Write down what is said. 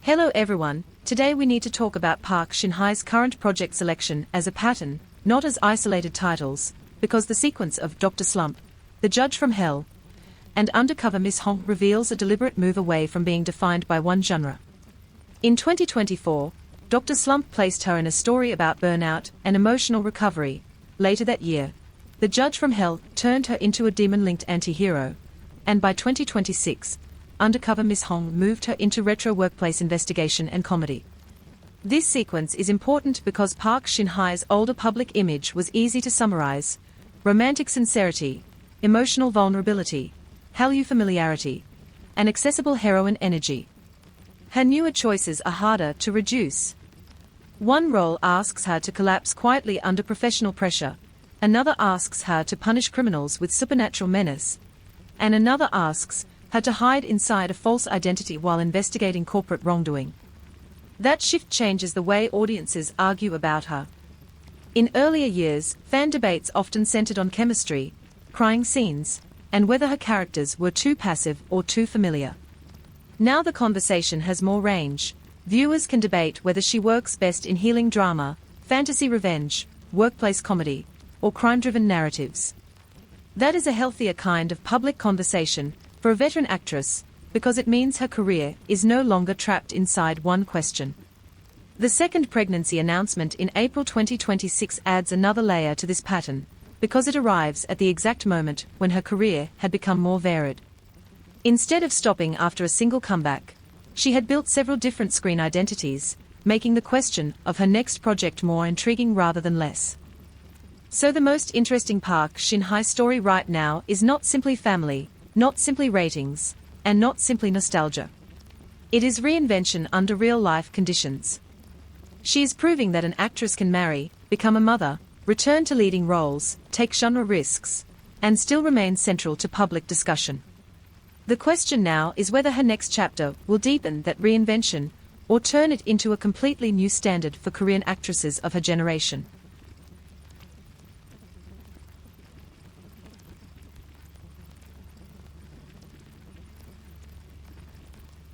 Hello everyone, today we need to talk about Park Shin-hye's current project selection as a pattern, not as isolated titles, because the sequence of Dr. Slump, The Judge from Hell, and Undercover Miss Hong reveals a deliberate move away from being defined by one genre. In 2024, Dr. Slump placed her in a story about burnout and emotional recovery. Later that year, The Judge from Hell turned her into a demon-linked anti-hero, and by 2026, Undercover Miss Hong moved her into retro workplace investigation and comedy. This sequence is important because Park Shin-hye's older public image was easy to summarize: romantic sincerity, emotional vulnerability, Hallyu familiarity, and accessible heroine energy. Her newer choices are harder to reduce. One role asks her to collapse quietly under professional pressure, another asks her to punish criminals with supernatural menace, and another asks her to hide inside a false identity while investigating corporate wrongdoing. That shift changes the way audiences argue about her. In earlier years, fan debates often centered on chemistry, crying scenes, and whether her characters were too passive or too familiar. Now the conversation has more range. Viewers can debate whether she works best in healing drama, fantasy revenge, workplace comedy, or crime-driven narratives. That is a healthier kind of public conversation for a veteran actress, because it means her career is no longer trapped inside one question. The second pregnancy announcement in April 2026 adds another layer to this pattern, because it arrives at the exact moment when her career had become more varied. Instead of stopping after a single comeback, she had built several different screen identities, making the question of her next project more intriguing rather than less. So the most interesting Park Shin-hye story right now is not simply family, not simply ratings, and not simply nostalgia. It is reinvention under real-life conditions. She is proving that an actress can marry, become a mother, return to leading roles, take genre risks, and still remain central to public discussion. The question now is whether her next chapter will deepen that reinvention, or turn it into a completely new standard for Korean actresses of her generation.